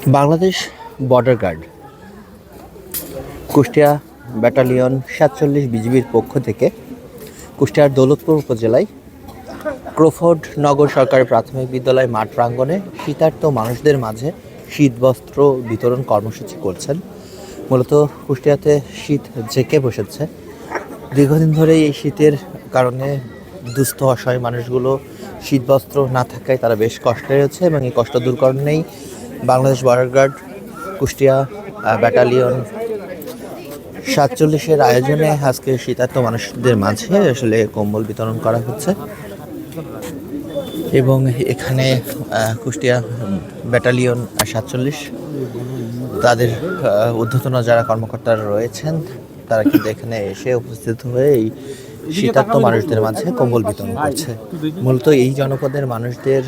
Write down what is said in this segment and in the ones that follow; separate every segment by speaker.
Speaker 1: Bangladesh border guard Kushtia battalion ৪৭ বিজিবির পক্ষ থেকে কুষ্টিয়ার দৌলতপুর উপজেলায় ক্রোফোর্ড নগর সরকারি প্রাথমিক বিদ্যালয় মাঠ প্রাঙ্গণে শীতার্ত মানুষদের মাঝে শীতবস্ত্র বিতরণ কর্মসূচি করছেন। মূলত কুষ্টিয়াতে শীত জেঁকে বসেছে। দীর্ঘদিন ধরে এই শীতের কারণে দুস্থ অসহায় মানুষগুলো শীতবস্ত্র না থাকায় তারা বেশ কষ্টে রয়েছে এবং এই কষ্ট দূর করেই Bangladesh border guard Kushtia battalion ৪৭-এর আয়োজনে আজকে শীতার্ত মানুষদের মাঝে আসলে কম্বল বিতরণ করা হচ্ছে এবং এখানে কুষ্টিয়া ব্যাটালিয়ন ৪৭ তাদের ঊর্ধ্বতন যারা কর্মকর্তারা রয়েছেন তারা কিন্তু এখানে এসে উপস্থিত হয়ে এই শীতার্ত মানুষদের মাঝে কম্বল বিতরণ করছে। মূলত এই জনপদের মানুষদের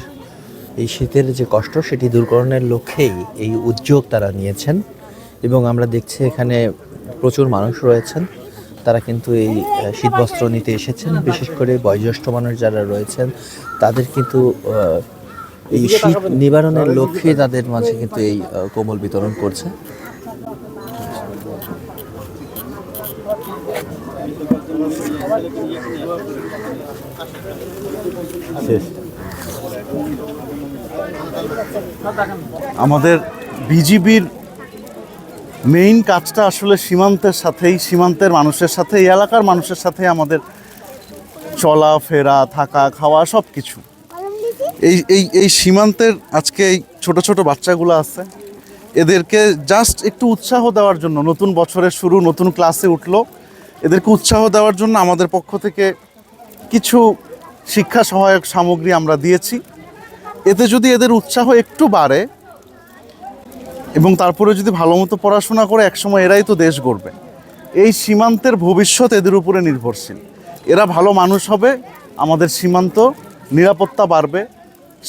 Speaker 1: এই শীতের যে কষ্ট সেটি দূরকরণের লক্ষ্যেই এই উদ্যোগ তারা নিয়েছেন এবং আমরা দেখছি এখানে প্রচুর মানুষ রয়েছেন। তারা কিন্তু এই শীতবস্ত্র নিতে এসেছেন, বিশেষ করে বয়োজ্যেষ্ঠ মানুষ যারা রয়েছেন তাদের কিন্তু এই শীত নিবারণের লক্ষ্যে তাদের মাঝে কিন্তু এই কম্বল বিতরণ করছে।
Speaker 2: আমাদের বিজিবির মেইন কাজটা আসলে সীমান্তের মানুষের সাথে, এই এলাকার মানুষের সাথে আমাদের চলাফেরা, থাকা, খাওয়া সব কিছু। এই সীমান্তের আজকে এই ছোট ছোট বাচ্চাগুলো আছে, এদেরকে জাস্ট একটু উৎসাহ দেওয়ার জন্য, নতুন বছরের শুরু, নতুন ক্লাসে উঠলো, এদেরকে উৎসাহ দেওয়ার জন্য আমাদের পক্ষ থেকে কিছু শিক্ষা সহায়ক সামগ্রী আমরা দিয়েছি। এতে যদি এদের উৎসাহ একটু বাড়ে এবং তারপরে যদি ভালো মতো পড়াশোনা করে, একসময় এরাই তো দেশ গড়বে। এই সীমান্তের ভবিষ্যৎ এদের উপরে নির্ভরশীল। এরা ভালো মানুষ হবে, আমাদের সীমান্ত নিরাপত্তা বাড়বে,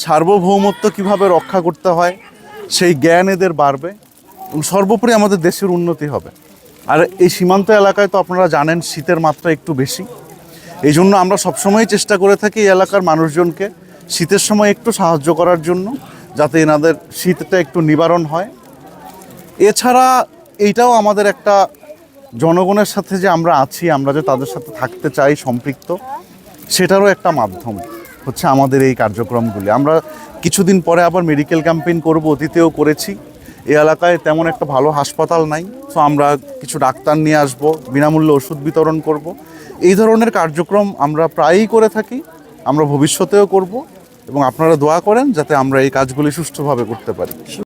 Speaker 2: সার্বভৌমত্ব কিভাবে রক্ষা করতে হয় সেই জ্ঞান এদের বাড়বে এবং সর্বোপরি আমাদের দেশের উন্নতি হবে। আর এই সীমান্ত এলাকায় তো আপনারা জানেন শীতের মাত্রা একটু বেশি। এই জন্য আমরা সবসময় চেষ্টা করে থাকি এই এলাকার মানুষজনকে শীতের সময় একটু সাহায্য করার জন্য, যাতে এনাদের শীতটা একটু নিবারণ হয়। এছাড়া এইটাও আমাদের একটা জনগণের সাথে যে আমরা আছি, আমরা যে তাদের সাথে থাকতে চাই সম্পৃক্ত, সেটারও একটা মাধ্যম হচ্ছে আমাদের এই কার্যক্রমগুলি। আমরা কিছুদিন পরে আবার মেডিকেল ক্যাম্পেইন করব, অতীতেও করেছি। এই এলাকায় তেমন একটা ভালো হাসপাতাল নাই, তো আমরা কিছু ডাক্তার নিয়ে আসব, বিনামূল্যে ওষুধ বিতরণ করব। এই ধরনের কার্যক্রম আমরা প্রায়ই করে থাকি, আমরা ভবিষ্যতেও করব এবং আপনারা দোয়া করেন যাতে আমরা এই কাজগুলি সুষ্ঠুভাবে করতে পারি।